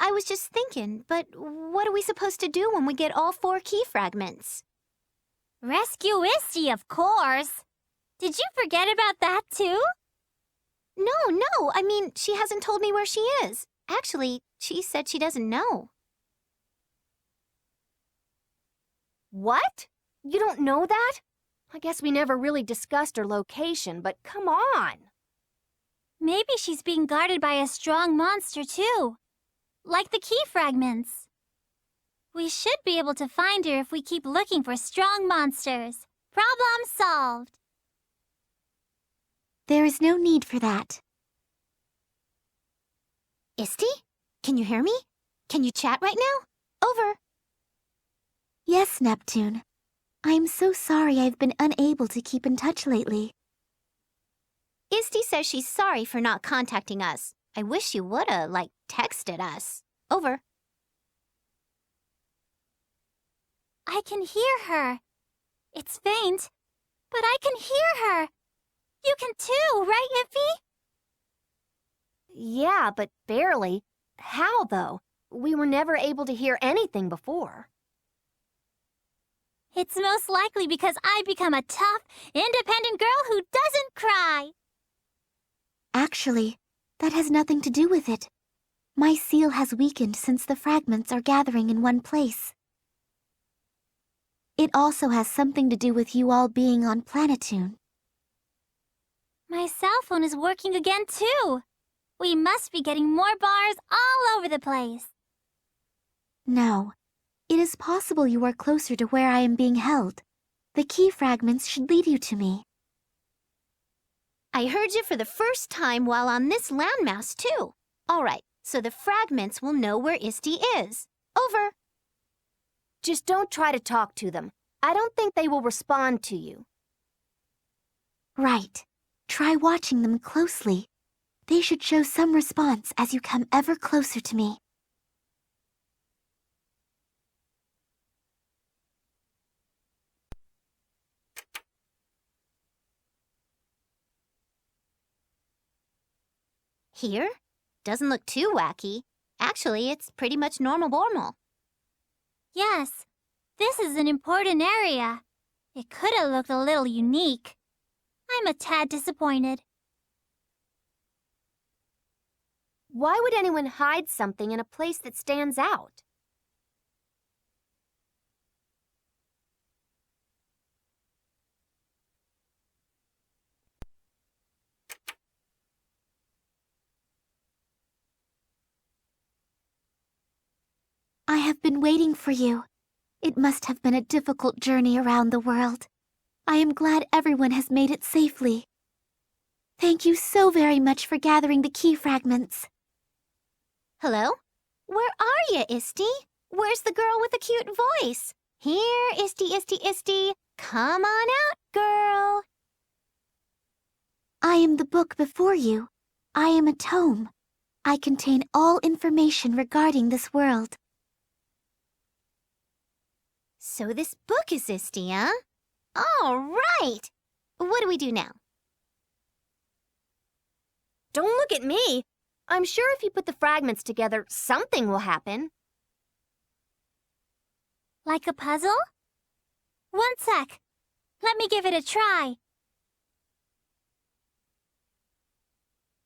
I was just thinking, but what are we supposed to do when we get all 4 key fragments? Rescue Isty, of course. Did you forget about that too? No, I mean, she hasn't told me where she is. Actually, she said she doesn't know. What? You don't know that? I guess we never really discussed her location, but come on. Maybe she's being guarded by a strong monster too. Like the key fragments. We should be able to find her if we keep looking for strong monsters. Problem solved. There is no need for that. Isty? Can you hear me? Can you chat right now? Over. Yes, Neptune. I am so sorry I've been unable to keep in touch lately. Isty says she's sorry for not contacting us. I wish you would've, texted us. Over. I can hear her. It's faint, but I can hear her. You can too, right, Iffy? Yeah, but barely. How, though? We were never able to hear anything before. It's most likely because I've become a tough, independent girl who doesn't cry. Actually, that has nothing to do with it. My seal has weakened since the fragments are gathering in one place. It also has something to do with you all being on Planetoon. My cell phone is working again too. We must be getting more bars all over the place. No. It is possible you are closer to where I am being held. The key fragments should lead you to me. I heard you for the first time while on this landmass, too. All right, so the fragments will know where Isty is. Over. Just don't try to talk to them. I don't think they will respond to you. Right. Try watching them closely. They should show some response as you come ever closer to me. Here? Doesn't look too wacky. Actually, it's pretty much normal. Yes, this is an important area. It could have looked a little unique. I'm a tad disappointed. Why would anyone hide something in a place that stands out? I have been waiting for you. It must have been a difficult journey around the world. I am glad everyone has made it safely. Thank you so very much for gathering the key fragments. Hello? Where are you, Isty? Where's the girl with the cute voice? Here, Isty. Come on out, girl. I am the book before you. I am a tome. I contain all information regarding this world. So this book is Isty, huh? All right. What do we do now? Don't look at me. I'm sure if you put the fragments together, something will happen. Like a puzzle? One sec. Let me give it a try.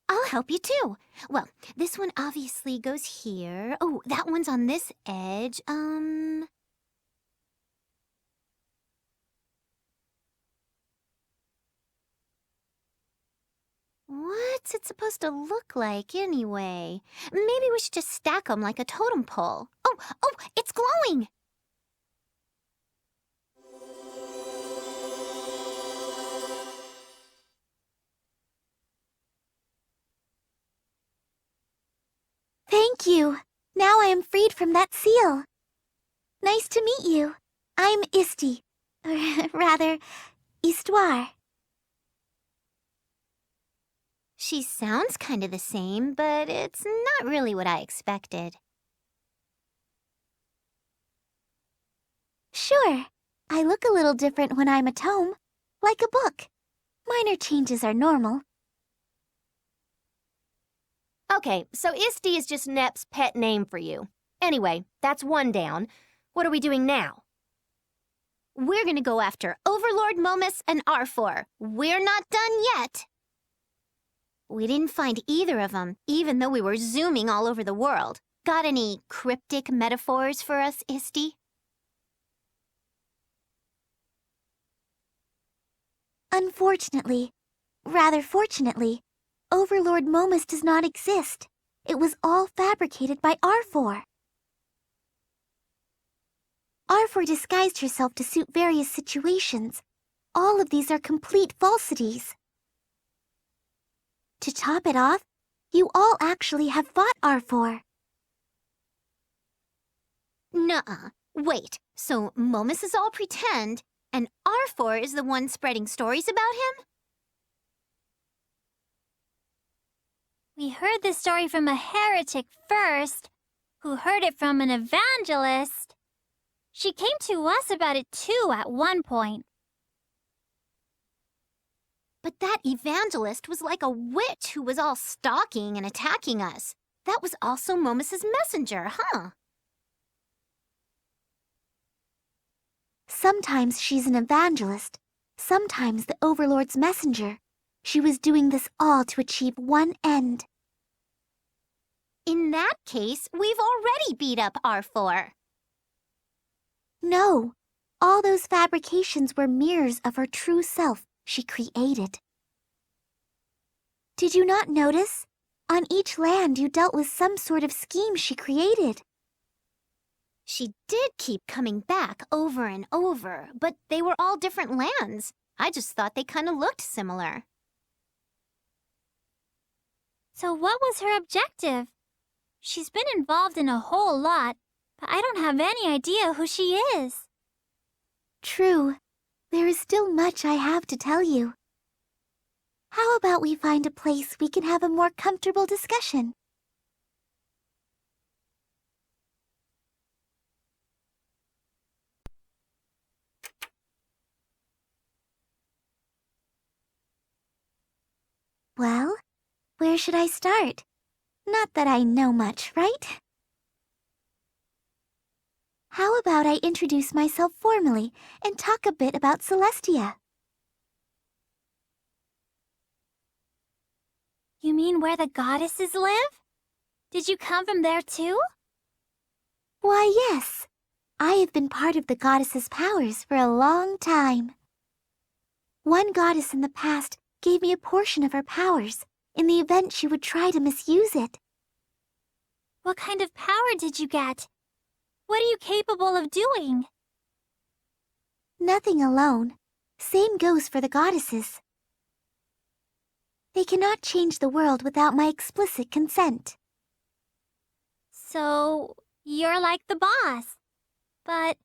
I'll help you too. Well, this one obviously goes here. Oh, that one's on this edge. What's it supposed to look like anyway? Maybe we should just stack them like a totem pole. Oh, it's glowing! Thank you. Now I am freed from that seal. Nice to meet you. I'm Isty. Or rather, Histoire. She sounds kind of the same, but it's not really what I expected. Sure. I look a little different when I'm a tome. Like a book. Minor changes are normal. Okay, so Isti is just Nep's pet name for you. Anyway, that's one down. What are we doing now? We're gonna go after Overlord Momus and R4. We're not done yet. We didn't find either of them, even though we were zooming all over the world. Got any cryptic metaphors for us, Isti? Unfortunately, rather fortunately, Overlord Momus does not exist. It was all fabricated by R4. R4 disguised herself to suit various situations. All of these are complete falsities. To top it off, you all actually have fought R4. Nuh-uh. Wait, so Momus is all pretend, and R4 is the one spreading stories about him? We heard the story from a heretic first, who heard it from an evangelist. She came to us about it too at one point. But that evangelist was like a witch who was all stalking and attacking us. That was also Momus's messenger, huh? Sometimes she's an evangelist, sometimes the Overlord's messenger. She was doing this all to achieve one end. In that case, we've already beat up R4. No, all those fabrications were mirrors of her true self she created. Did you not notice? On each land you dealt with some sort of scheme she created. She did keep coming back over and over, but they were all different lands. I just thought they kind of looked similar. So what was her objective? She's been involved in a whole lot, but I don't have any idea who she is. True. There is still much I have to tell you. How about we find a place we can have a more comfortable discussion? Well, where should I start? Not that I know much, right? How about I introduce myself formally and talk a bit about Celestia? You mean where the goddesses live? Did you come from there too? Why, yes. I have been part of the goddess's powers for a long time. One goddess in the past gave me a portion of her powers in the event she would try to misuse it. What kind of power did you get? What are you capable of doing? Nothing alone. Same goes for the goddesses. They cannot change the world without my explicit consent. So, you're like the boss. But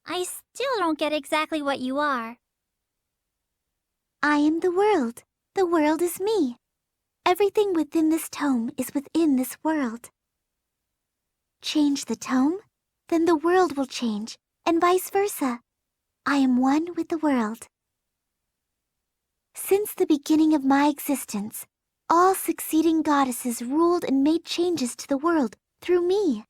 I still don't get exactly what you are. I am the world. The world is me. Everything within this tome is within this world. Change the tome, then the world will change, and vice versa. I am one with the world. Since the beginning of my existence, all succeeding goddesses ruled and made changes to the world through me.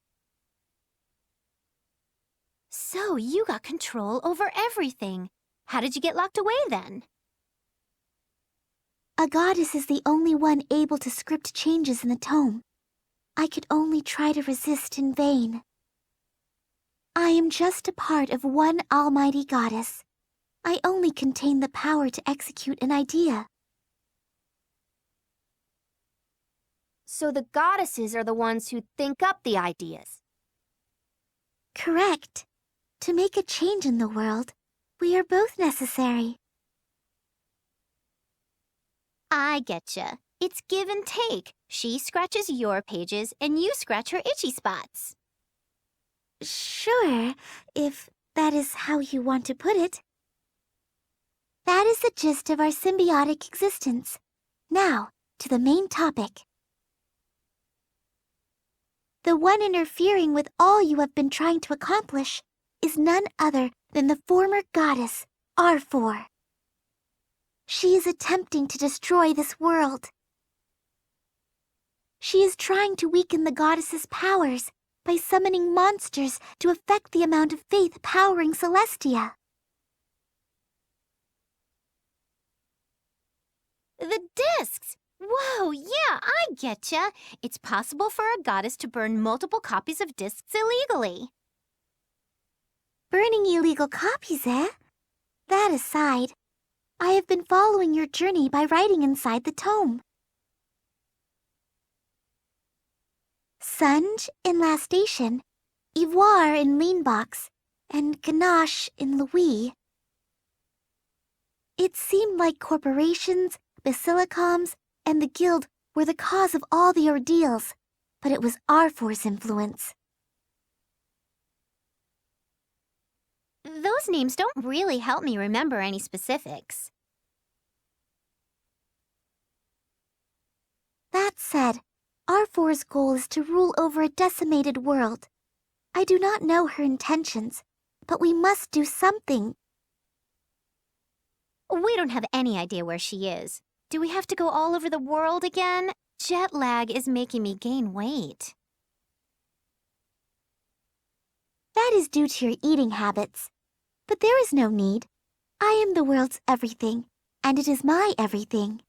So you got control over everything. How did you get locked away then? A goddess is the only one able to script changes in the tome. I could only try to resist in vain. I am just a part of one almighty goddess. I only contain the power to execute an idea. So the goddesses are the ones who think up the ideas. Correct. To make a change in the world, we are both necessary. I getcha. It's give and take. She scratches your pages and you scratch her itchy spots. Sure, if that is how you want to put it. That is the gist of our symbiotic existence. Now, to the main topic. The one interfering with all you have been trying to accomplish is none other than the former goddess, R4. She is attempting to destroy this world. She is trying to weaken the goddess's powers by summoning monsters to affect the amount of faith powering Celestia. The discs! Whoa, yeah, I getcha. It's possible for a goddess to burn multiple copies of discs illegally. Burning illegal copies, eh? That aside, I have been following your journey by writing inside the tome. Sunj in Last Station, Ivoire in Leanbox, and Ganache in Louis. It seemed like corporations, basilicoms, and the guild were the cause of all the ordeals, but it was R4's influence. Those names don't really help me remember any specifics. That said, R4's goal is to rule over a decimated world. I do not know her intentions, but we must do something. We don't have any idea where she is. Do we have to go all over the world again? Jet lag is making me gain weight. That is due to your eating habits. But there is no need. I am the world's everything, and it is my everything.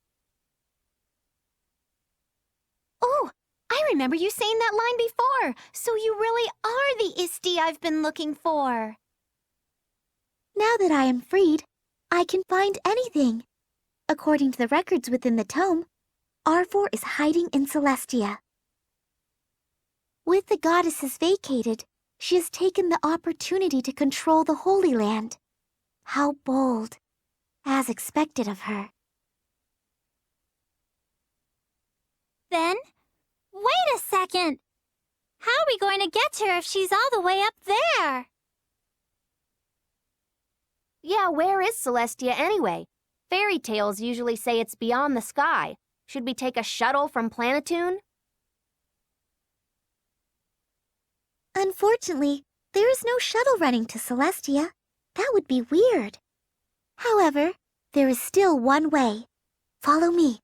Oh, I remember you saying that line before. So you really are the Isti I've been looking for. Now that I am freed, I can find anything. According to the records within the tome, R4 is hiding in Celestia. With the goddesses vacated, she has taken the opportunity to control the Holy Land. How bold, as expected of her. Then, wait a second! How are we going to get to her if she's all the way up there? Yeah, where is Celestia anyway? Fairy tales usually say it's beyond the sky. Should we take a shuttle from Planetoon? Unfortunately, there is no shuttle running to Celestia. That would be weird. However, there is still one way. Follow me.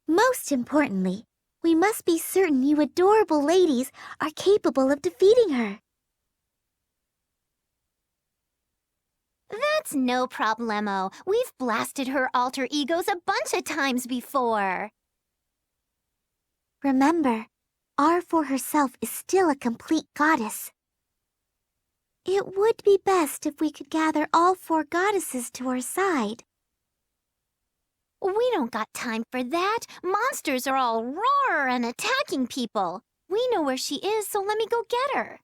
Most importantly, we must be certain you adorable ladies are capable of defeating her. That's no problemo. We've blasted her alter egos a bunch of times before. Remember, R4 herself is still a complete goddess. It would be best if we could gather all 4 goddesses to our side. We don't got time for that. Monsters are all roar and attacking people. We know where she is, so let me go get her.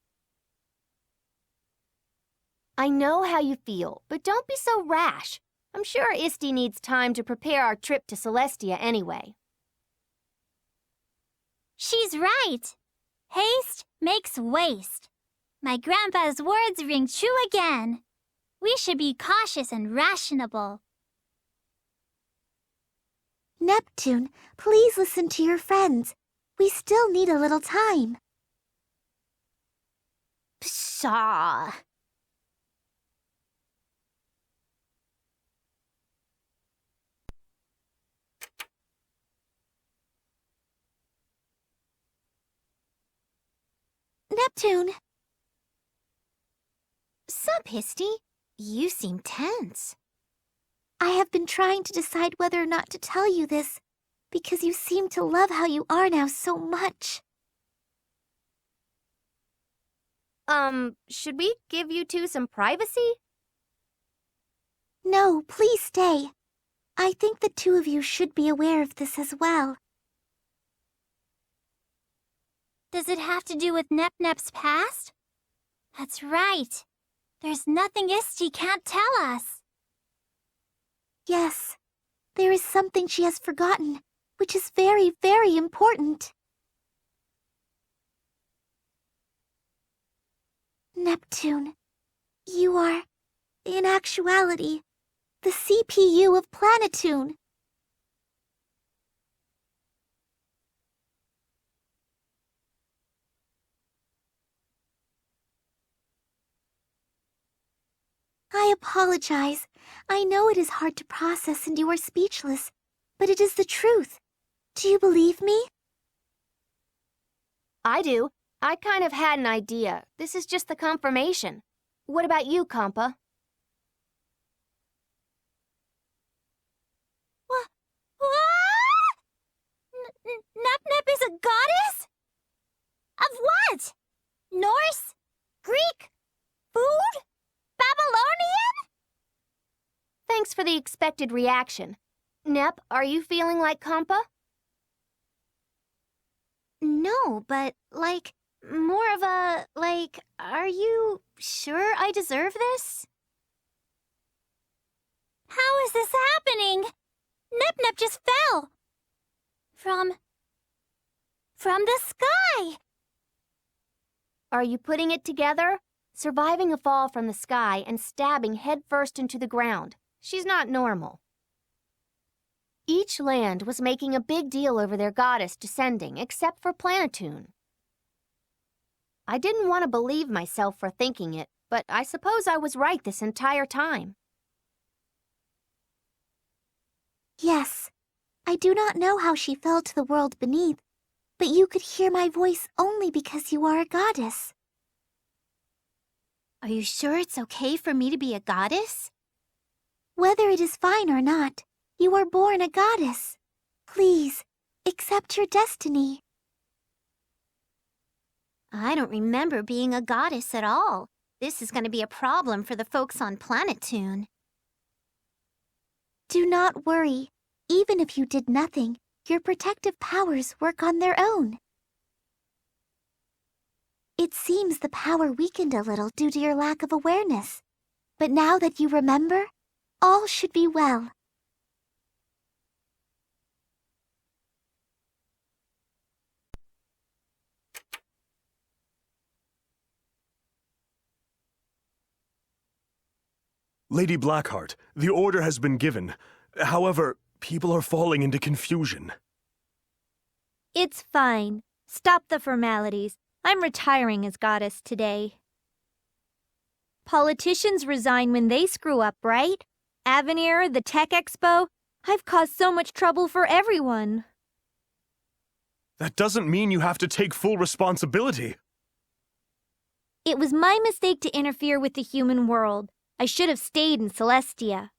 I know how you feel, but don't be so rash. I'm sure Isti needs time to prepare our trip to Celestia anyway. She's right. Haste makes waste. My grandpa's words ring true again. We should be cautious and rationable. Neptune, please listen to your friends. We still need a little time. Pshaw. Neptune! Sup, Histy? You seem tense. I have been trying to decide whether or not to tell you this, because you seem to love how you are now so much. Should we give you two some privacy? No, please stay. I think the 2 of you should be aware of this as well. Does it have to do with Nep-Nep's past? That's right. There's nothing Isti can't tell us. Yes, there is something she has forgotten, which is very, very important. Neptune, you are, in actuality, the CPU of Planetoon. I apologize. I know it is hard to process and you are speechless, but it is the truth. Do you believe me? I do. I kind of had an idea. This is just the confirmation. What about you, Compa? What? Nep is a goddess? Of what? Norse? Greek? Food? Babylonian? Thanks for the expected reaction. Nep, are you feeling like Compa? No, but, like, more of a, like, are you sure I deserve this? How is this happening? Nep just fell. From the sky. Are you putting it together? Surviving a fall from the sky and stabbing headfirst into the ground. She's not normal. Each land was making a big deal over their goddess descending, except for Planetoon. I didn't want to believe myself for thinking it, but I suppose I was right this entire time. Yes. I do not know how she fell to the world beneath, but you could hear my voice only because you are a goddess. Are you sure it's okay for me to be a goddess? Whether it is fine or not, you are born a goddess. Please, accept your destiny. I don't remember being a goddess at all. This is going to be a problem for the folks on Planetoon. Do not worry. Even if you did nothing, your protective powers work on their own. It seems the power weakened a little due to your lack of awareness. But now that you remember, all should be well. Lady Blackheart, the order has been given. However, people are falling into confusion. It's fine. Stop the formalities. I'm retiring as goddess today. Politicians resign when they screw up, right? Avenir, the Tech Expo. I've caused so much trouble for everyone. That doesn't mean you have to take full responsibility. It was my mistake to interfere with the human world. I should have stayed in Celestia.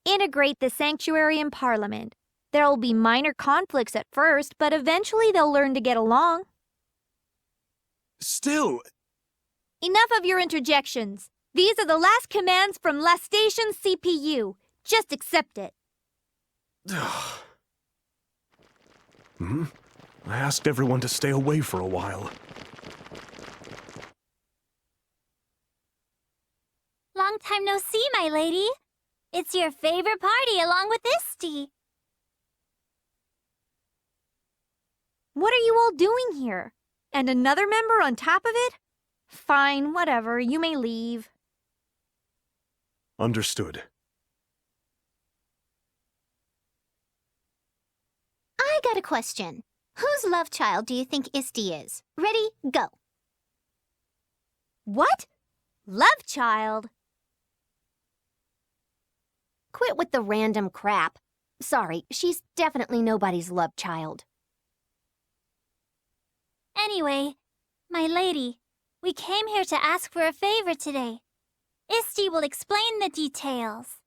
Integrate the sanctuary and parliament. There'll be minor conflicts at first, but eventually they'll learn to get along. Still... Enough of your interjections. These are the last commands from La Station CPU. Just accept it. I asked everyone to stay away for a while. Long time no see, my lady. It's your favorite party along with Isti. What are you all doing here? And another member on top of it? Fine, whatever. You may leave. Understood. I got a question. Whose love child do you think Isti is? Ready, go. What? Love child? Quit with the random crap. Sorry, she's definitely nobody's love child. Anyway, my lady, we came here to ask for a favor today. Isti will explain the details.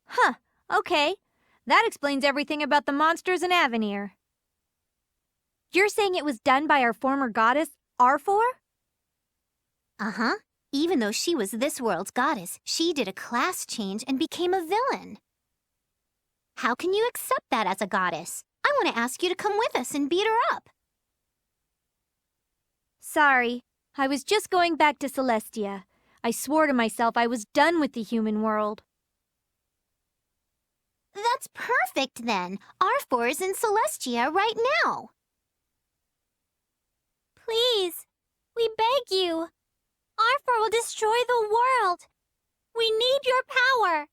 Huh, okay. That explains everything about the monsters in Avenir. You're saying it was done by our former goddess, R4? Uh-huh. Even though she was this world's goddess, she did a class change and became a villain. How can you accept that as a goddess? I want to ask you to come with us and beat her up. Sorry, I was just going back to Celestia. I swore to myself I was done with the human world. That's perfect, then. R4 is in Celestia right now. Please, we beg you. R4 will destroy the world. We need your power.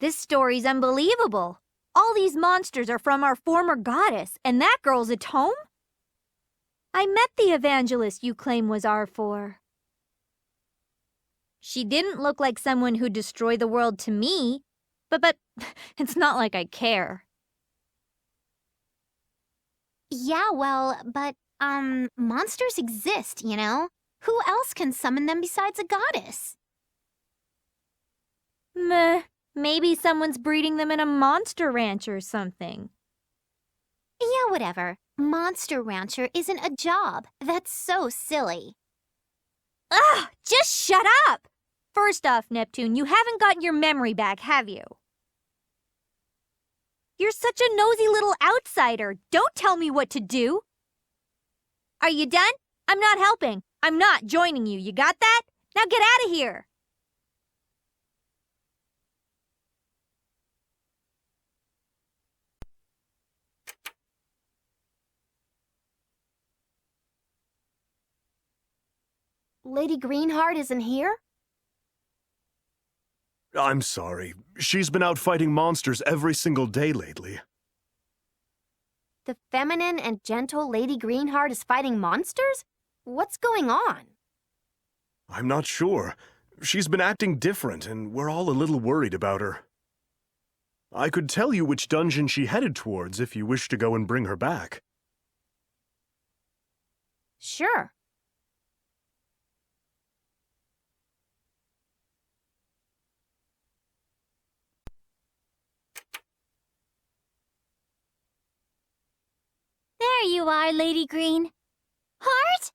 This story's unbelievable. All these monsters are from our former goddess, and that girl's a tome? I met the evangelist you claim was R4. She didn't look like someone who'd destroy the world to me, but it's not like I care. Yeah, well, but, monsters exist, you know? Who else can summon them besides a goddess? Meh, maybe someone's breeding them in a monster ranch or something. Yeah, whatever. Monster Rancher isn't a job. That's so silly. Ugh, just shut up! First off, Neptune, you haven't gotten your memory back, have you? You're such a nosy little outsider. Don't tell me what to do. Are you done? I'm not helping. I'm not joining you. You got that? Now get out of here. Lady Greenheart isn't here? I'm sorry. She's been out fighting monsters every single day lately. The feminine and gentle Lady Greenheart is fighting monsters? What's going on? I'm not sure. She's been acting different, and we're all a little worried about her. I could tell you which dungeon she headed towards if you wish to go and bring her back. Sure. There you are, Lady Green. Heart?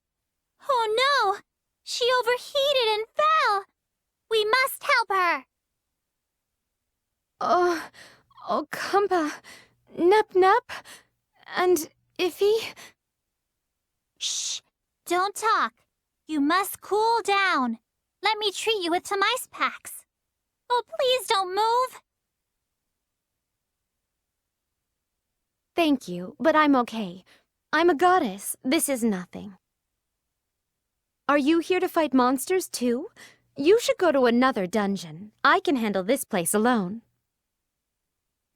Oh no! She overheated and fell! We must help her! Oh, Kumpa, Nep, and Iffy. Shh! Don't talk. You must cool down. Let me treat you with some ice packs. Oh, please don't move. Thank you, but I'm okay. I'm a goddess. This is nothing. Are you here to fight monsters too? You should go to another dungeon. I can handle this place alone.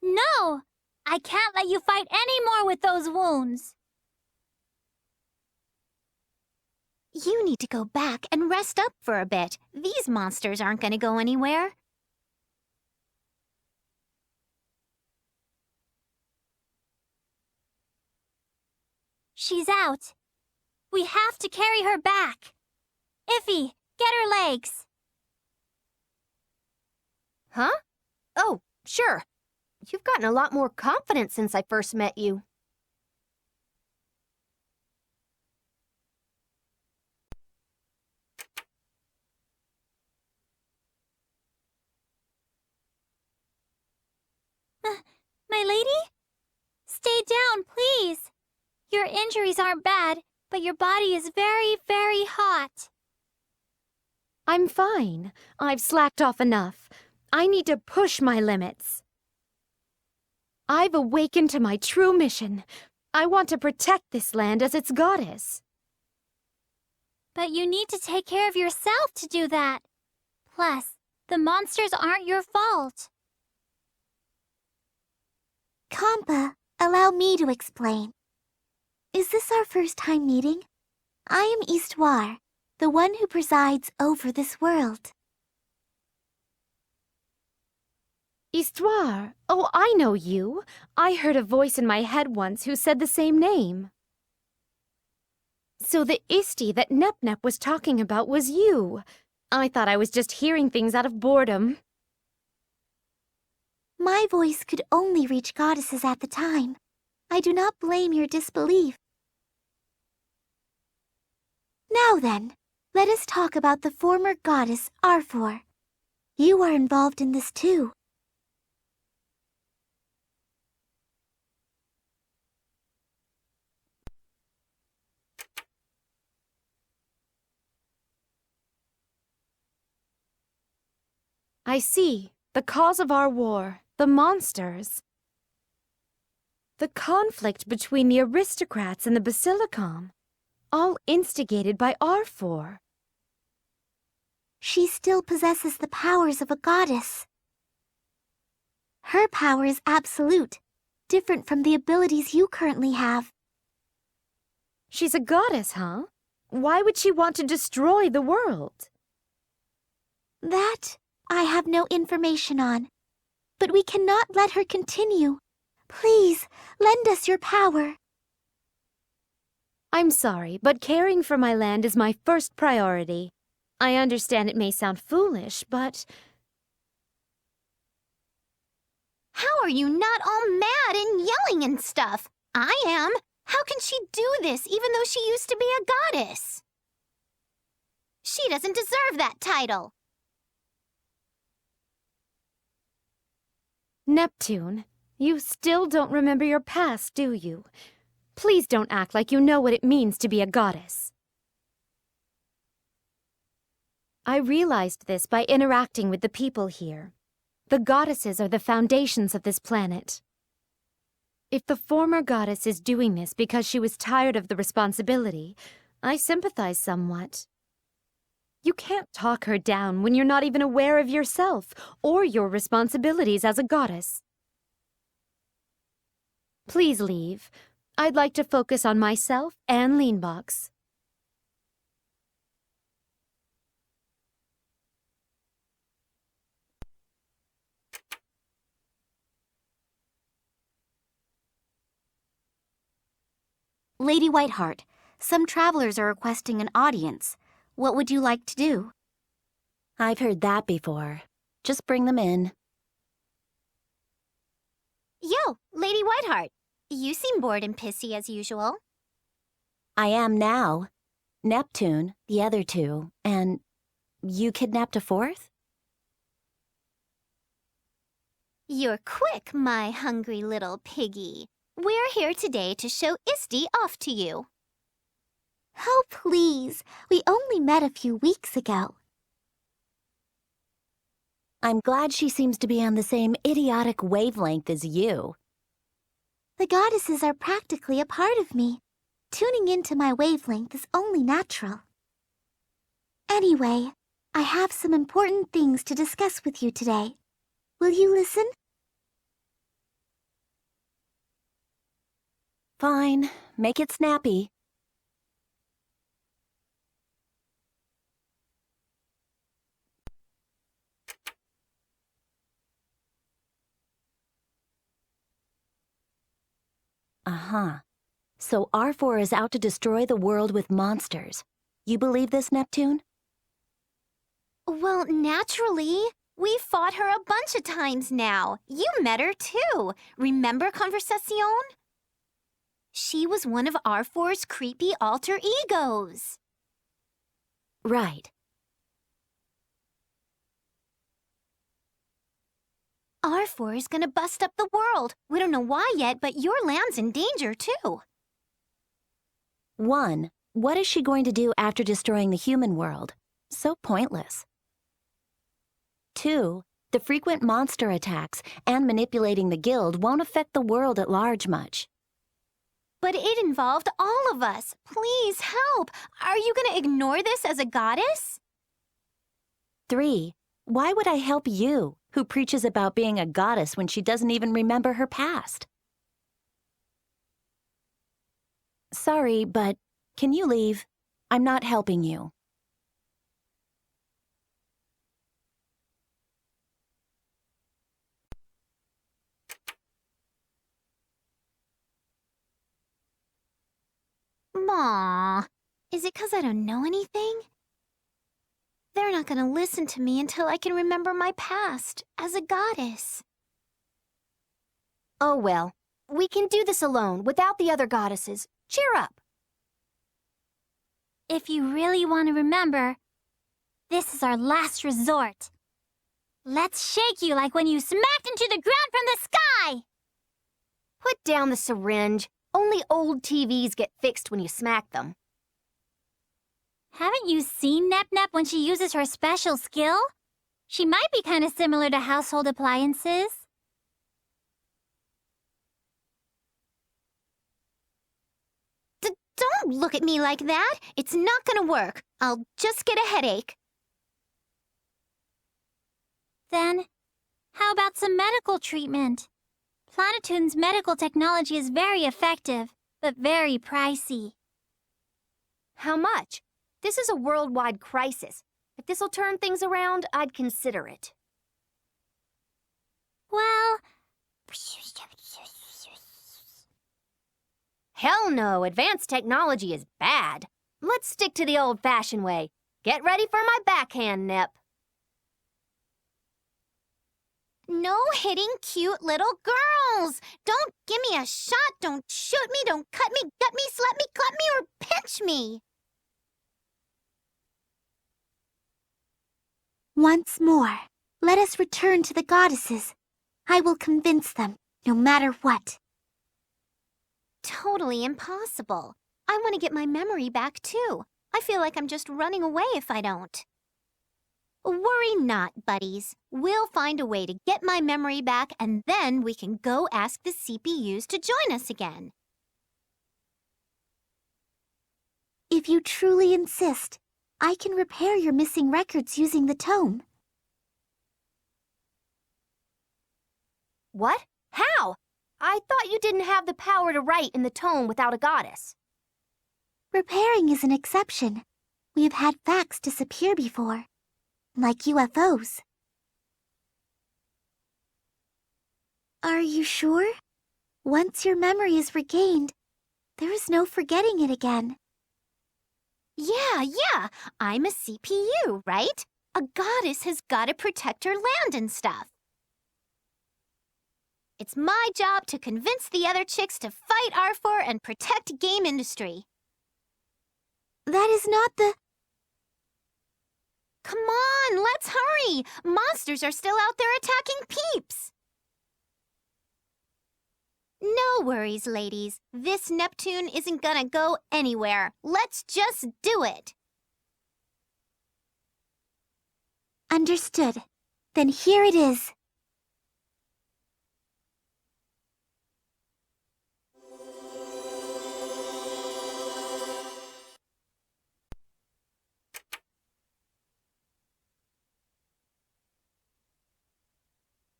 No! I can't let you fight any more with those wounds. You need to go back and rest up for a bit. These monsters aren't going to go anywhere. She's out. We have to carry her back. Iffy, get her legs. Huh? Oh, sure. You've gotten a lot more confident since I first met you. My lady? Stay down, please. Your injuries aren't bad, but your body is very, very hot. I'm fine. I've slacked off enough. I need to push my limits. I've awakened to my true mission. I want to protect this land as its goddess. But you need to take care of yourself to do that. Plus, the monsters aren't your fault. Kampa, allow me to explain. Is this our first time meeting? I am Histoire, the one who presides over this world. Histoire? Oh, I know you. I heard a voice in my head once who said the same name. So the Isti that Nep was talking about was you. I thought I was just hearing things out of boredom. My voice could only reach goddesses at the time. I do not blame your disbelief. Now then, let us talk about the former goddess R4. You are involved in this too. I see. The cause of our war. The monsters. The conflict between the aristocrats and the Basilicom. All instigated by R4. She still possesses the powers of a goddess. Her power is absolute, different from the abilities you currently have. She's a goddess, huh? Why would she want to destroy the world? That I have no information on. But we cannot let her continue. Please, lend us your power. I'm sorry, but caring for my land is my first priority. I understand it may sound foolish, but... How are you not all mad and yelling and stuff? I am. How can she do this even though she used to be a goddess? She doesn't deserve that title. Neptune, you still don't remember your past, do you? Please don't act like you know what it means to be a goddess. I realized this by interacting with the people here. The goddesses are the foundations of this planet. If the former goddess is doing this because she was tired of the responsibility, I sympathize somewhat. You can't talk her down when you're not even aware of yourself or your responsibilities as a goddess. Please leave. I'd like to focus on myself and Leanbox. Lady Whiteheart, some travelers are requesting an audience. What would you like to do? I've heard that before. Just bring them in. Yo, Lady Whiteheart. You seem bored and pissy as usual. I am now. Neptune, the other two, and you kidnapped a fourth? You're quick, my hungry little piggy. We're here today to show Isti off to you. Oh, please. We only met a few weeks ago. I'm glad she seems to be on the same idiotic wavelength as you. The goddesses are practically a part of me. Tuning into my wavelength is only natural. Anyway, I have some important things to discuss with you today. Will you listen? Fine. Make it snappy. Uh-huh. So R4 is out to destroy the world with monsters. You believe this, Neptune? Well, naturally. We fought her a bunch of times now. You met her too. Remember Conversacion? She was one of R4's creepy alter egos. Right. R4 is gonna bust up the world. We don't know why yet, but your land's in danger too. 1. What is she going to do after destroying the human world? So pointless. 2. The frequent monster attacks and manipulating the guild won't affect the world at large much. But it involved all of us. Please help. Are you gonna ignore this as a goddess? 3. Why would I help you, who preaches about being a goddess when she doesn't even remember her past? Sorry, but can you leave? I'm not helping you. Aw, is it 'cause I don't know anything? They're not gonna listen to me until I can remember my past as a goddess. Oh well, we can do this alone without the other goddesses. Cheer up. If you really want to remember, this is our last resort. Let's shake you like when you smacked into the ground from the sky! Put down the syringe. Only old TVs get fixed when you smack them. Haven't you seen Nep Nep when she uses her special skill? She might be kind of similar to household appliances. Don't look at me like that. It's not gonna work. I'll just get a headache. Then, How about some medical treatment? Planetoon's medical technology is very effective, but very pricey. How much? This is a worldwide crisis. If this'll turn things around, I'd consider it. Well, Hell no, advanced technology is bad. Let's stick to the old-fashioned way. Get ready for my backhand, Nep. No hitting cute little girls! Don't give me a shot, don't shoot me, don't cut me, gut me, slap me, cut me, or pinch me! Once more, let us return to the goddesses. I will convince them, no matter what. Totally impossible. I want to get my memory back, too. I feel like I'm just running away if I don't. Worry not, buddies. We'll find a way to get my memory back, and then we can go ask the CPUs to join us again. If you truly insist, I can repair your missing records using the tome. What? How? I thought you didn't have the power to write in the tome without a goddess. Repairing is an exception. We have had facts disappear before, like UFOs. Are you sure? Once your memory is regained, there is no forgetting it again. Yeah, I'm a CPU, right? A goddess has got to protect her land and stuff. It's my job to convince the other chicks to fight R4 and protect game industry. That is not the... Come on, let's hurry! Monsters are still out there attacking peeps! No worries, ladies. This Neptune isn't gonna go anywhere. Let's just do it! Understood. Then here it is.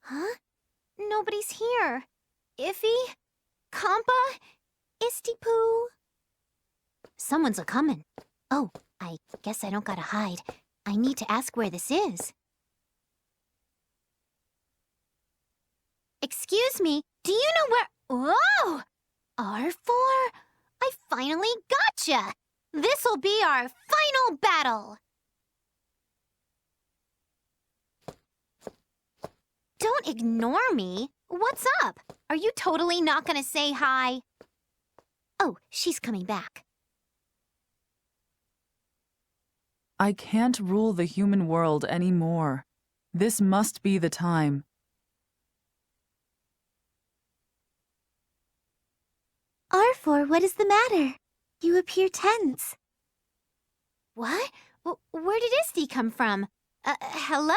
Huh? Nobody's here. Iffy? Compa? Istipoo? Someone's a-comin'. Oh, I guess I don't gotta hide. I need to ask where this is. Excuse me, do you know where... Whoa! R4? I finally gotcha! This'll be our final battle! Don't ignore me. What's up? Are you totally not gonna say hi? Oh, she's coming back. I can't rule the human world anymore. This must be the time. R4, what is the matter? You appear tense. What? Where did Isti come from? Hello?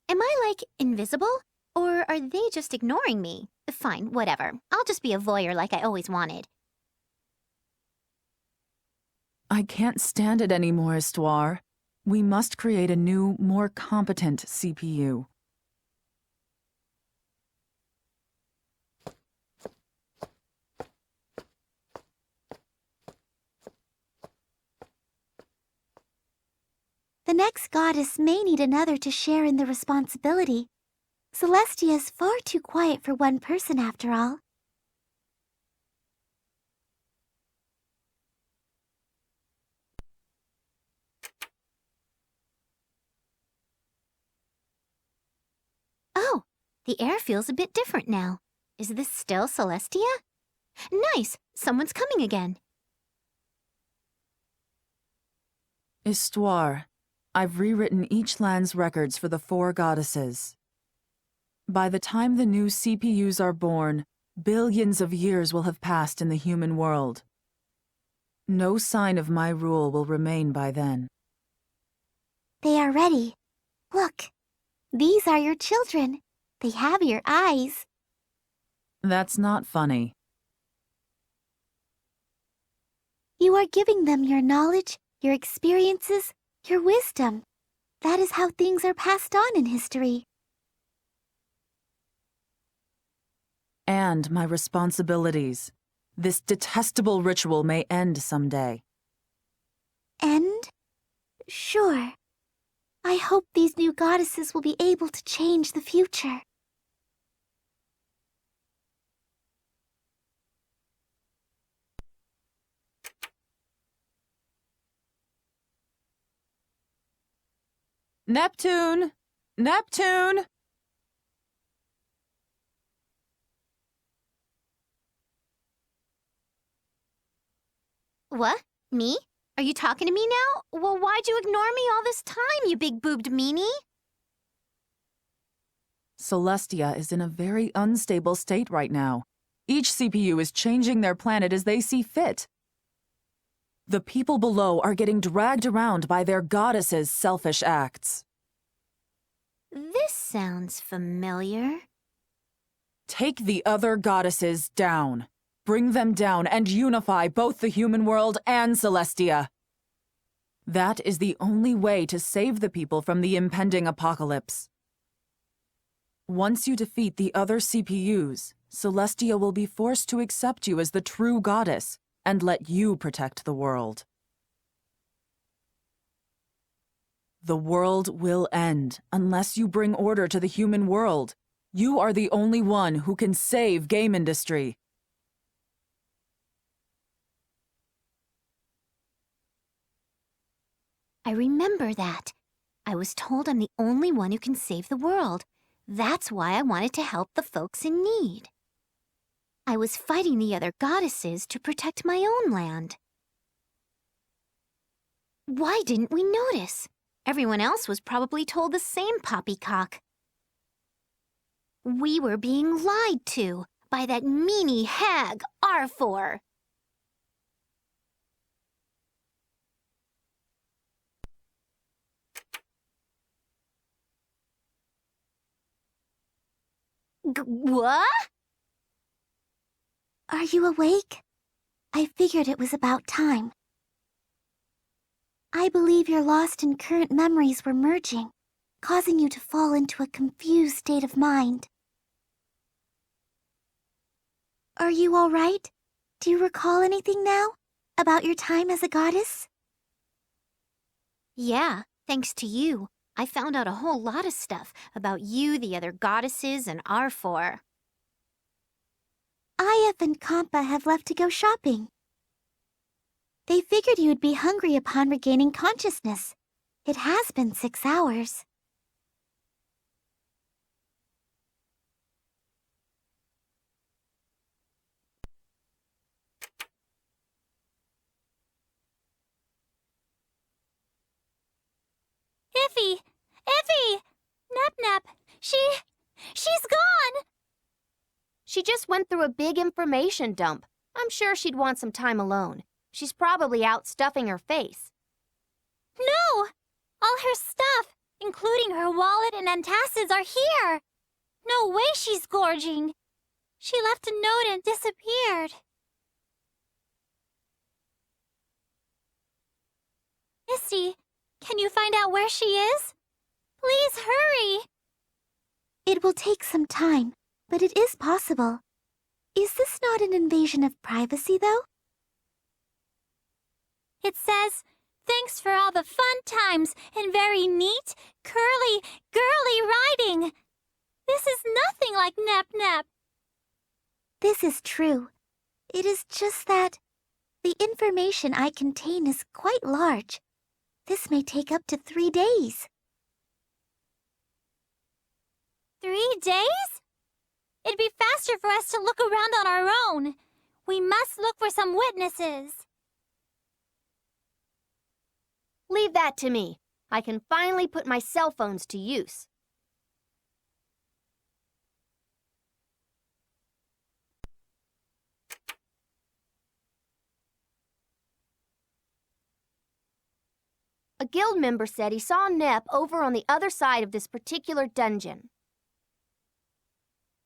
Am I, like, invisible? Or are they just ignoring me? Fine, whatever. I'll just be a voyeur like I always wanted. I can't stand it anymore, Histoire. We must create a new, more competent CPU. The next goddess may need another to share in the responsibility. Celestia is far too quiet for one person, after all. Oh, the air feels a bit different now. Is this still Celestia? Nice! Someone's coming again. Histoire, I've rewritten each land's records for the 4 goddesses. By the time the new CPUs are born, billions of years will have passed in the human world. No sign of my rule will remain by then. They are ready. Look, these are your children. They have your eyes. That's not funny. You are giving them your knowledge, your experiences, your wisdom. That is how things are passed on in history. and my responsibilities. This detestable ritual may end someday. End? Sure. I hope these new goddesses will be able to change the future. Neptune! Neptune! What? Me? Are you talking to me now? Well, why'd you ignore me all this time, you big-boobed meanie? Celestia is in a very unstable state right now. Each CPU is changing their planet as they see fit. The people below are getting dragged around by their goddesses' selfish acts. This sounds familiar. Take the other goddesses down. Bring them down and unify both the human world and Celestia. That is the only way to save the people from the impending apocalypse. Once you defeat the other CPUs, Celestia will be forced to accept you as the true goddess and let you protect the world. The world will end unless you bring order to the human world. You are the only one who can save game industry. I remember that. I was told I'm the only one who can save the world. That's why I wanted to help the folks in need. I was fighting the other goddesses to protect my own land. Why didn't we notice? Everyone else was probably told the same poppycock. We were being lied to by that meanie hag, R4. What? Are you awake? I figured it was about time. I believe your lost and current memories were merging, causing you to fall into a confused state of mind. Are you all right? Do you recall anything now about your time as a goddess? Yeah, thanks to you. I found out a whole lot of stuff about you, the other goddesses, and R4. Ayaf and Kampa have left to go shopping. They figured you'd be hungry upon regaining consciousness. It has been 6 hours. Iffy! Iffy! Nep-Nep! She's gone! She just went through a big information dump. I'm sure she'd want some time alone. She's probably out stuffing her face. No! All her stuff, including her wallet and antacids, are here! No way she's gorging! She left a note and disappeared. Misty, can you find out where she is? Please hurry! It will take some time, but it is possible. Is this not an invasion of privacy, though? It says, thanks for all the fun times and very neat, curly, girly riding. This is nothing like Nep-Nep. This is true. It is just that the information I contain is quite large. This may take up to 3 days. 3 days? It'd be faster for us to look around on our own. We must look for some witnesses. Leave that to me. I can finally put my cell phones to use. A guild member said he saw Nep over on the other side of this particular dungeon.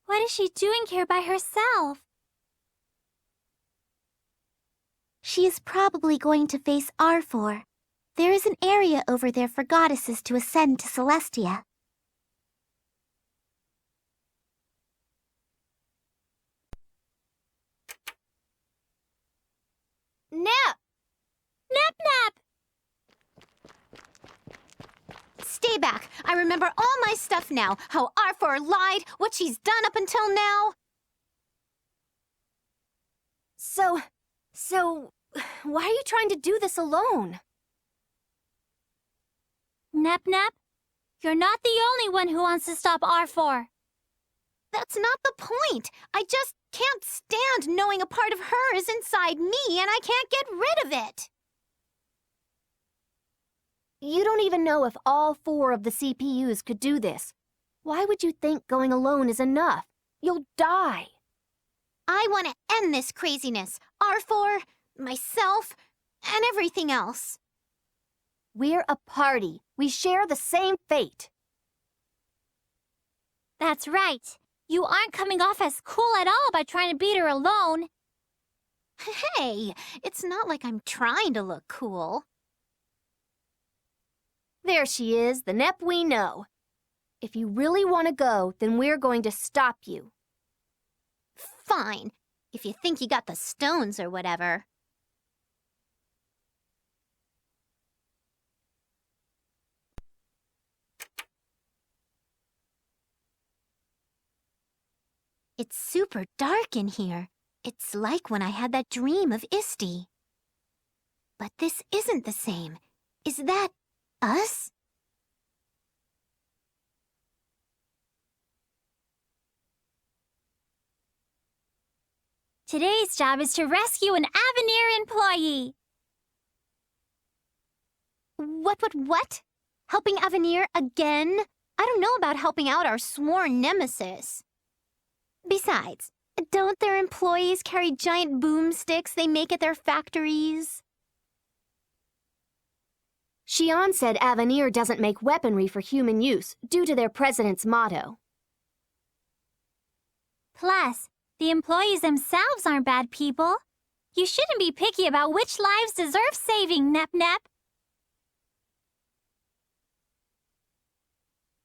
What is she doing here by herself? She is probably going to face R4. There is an area over there for goddesses to ascend to Celestia. stay back. I remember all my stuff now. How R4 lied, what she's done up until now. So, why are you trying to do this alone? Nep Nep, you're not the only one who wants to stop R4. That's not the point. I just can't stand knowing a part of her is inside me and I can't get rid of it. You don't even know if all 4 of the CPUs could do this. Why would you think going alone is enough? You'll die. I want to end this craziness. R4, myself, and everything else. We're a party. We share the same fate. That's right. You aren't coming off as cool at all by trying to beat her alone. Hey, it's not like I'm trying to look cool. There she is, the Nep we know. If you really want to go, then we're going to stop you. Fine, if you think you got the stones or whatever. It's super dark in here. It's like when I had that dream of Isti. But this isn't the same. Is that us? Today's job is to rescue an Avenir employee. What? Helping Avenir again? I don't know about helping out our sworn nemesis. Besides, don't their employees carry giant boomsticks they make at their factories? Xion said Avenir doesn't make weaponry for human use due to their president's motto. Plus, the employees themselves aren't bad people. You shouldn't be picky about which lives deserve saving, Nep Nep.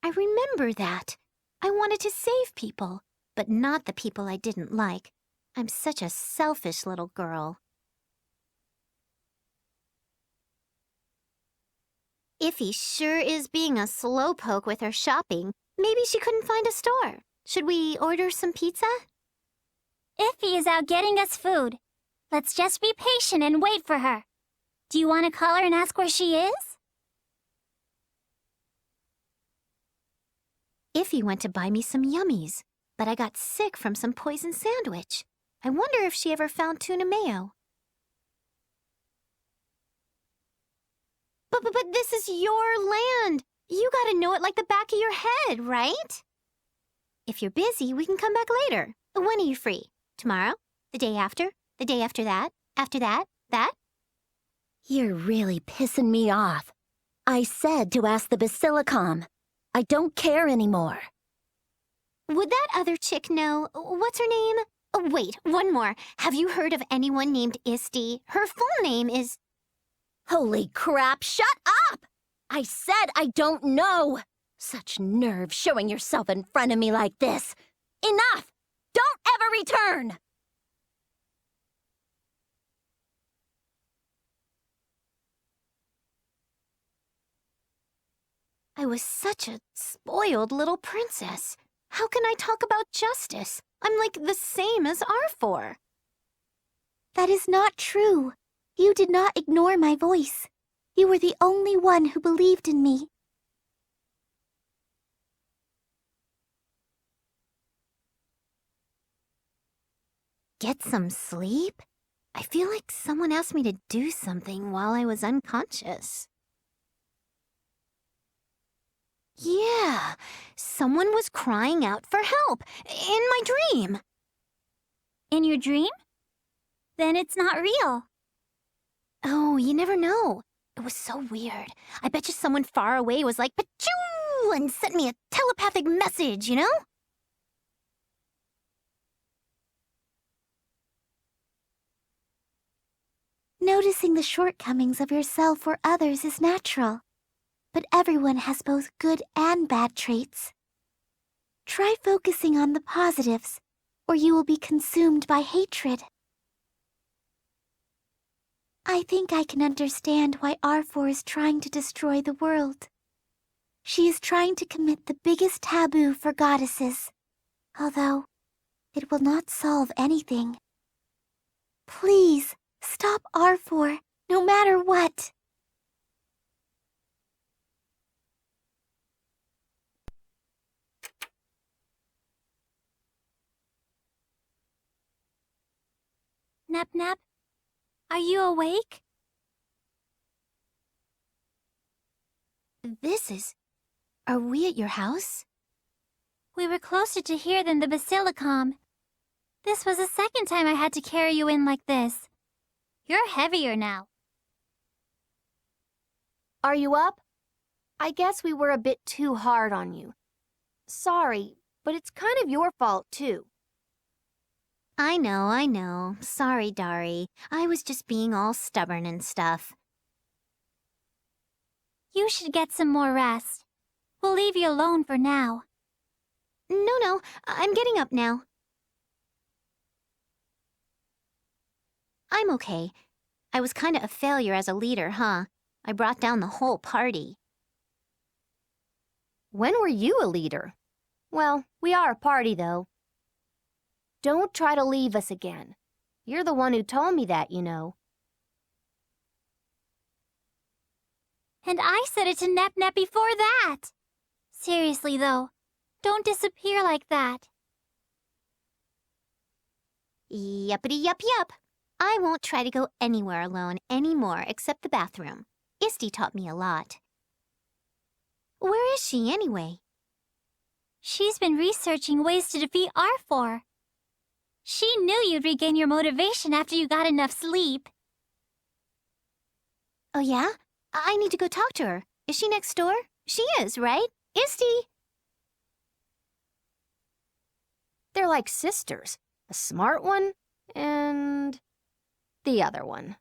I remember that. I wanted to save people, but not the people I didn't like. I'm such a selfish little girl. Iffy sure is being a slowpoke with her shopping. Maybe she couldn't find a store. Should we order some pizza? Iffy is out getting us food. Let's just be patient and wait for her. Do you want to call her and ask where she is? Iffy went to buy me some yummies, but I got sick from some poison sandwich. I wonder if she ever found tuna mayo. But this is your land. You gotta know it like the back of your head, right? If you're busy, we can come back later. When are you free? Tomorrow? The day after? The day after that? After that? That? You're really pissing me off. I said to ask the Basilicom. I don't care anymore. Would that other chick know? What's her name? Oh, wait, one more. Have you heard of anyone named Isti? Her full name is... Holy crap, shut up! I said I don't know. Such nerve showing yourself in front of me like this. Enough! Don't ever return! I was such a spoiled little princess. How can I talk about justice? I'm like the same as R4. That is not true. You did not ignore my voice. You were the only one who believed in me. Get some sleep? I feel like someone asked me to do something while I was unconscious. Yeah, someone was crying out for help in my dream. In your dream? Then it's not real. Oh, you never know. It was so weird. I bet you someone far away was like, "Pachoo!" and sent me a telepathic message, you know? Noticing the shortcomings of yourself or others is natural. But everyone has both good and bad traits. Try focusing on the positives, or you will be consumed by hatred. I think I can understand why R4 is trying to destroy the world. She is trying to commit the biggest taboo for goddesses. Although, it will not solve anything. Please, stop R4, no matter what. Nep, are you awake? Are we at your house? We were closer to here than the Basilicom. This was the second time I had to carry you in like this. You're heavier now. Are you up? I guess we were a bit too hard on you. Sorry, but it's kind of your fault, too. I know. Sorry, Dari. I was just being all stubborn and stuff. You should get some more rest. We'll leave you alone for now. No, I'm getting up now. I'm okay. I was kinda a failure as a leader, huh? I brought down the whole party. When were you a leader? Well, we are a party, though. Don't try to leave us again. You're the one who told me that, you know. And I said it to Nep before that. Seriously, though, don't disappear like that. Yuppity yup. I won't try to go anywhere alone anymore except the bathroom. Isti taught me a lot. Where is she, anyway? She's been researching ways to defeat R4. She knew you'd regain your motivation after you got enough sleep. Oh, yeah? I need to go talk to her. Is she next door? She is, right? Isti! They're like sisters. A smart one and the other one.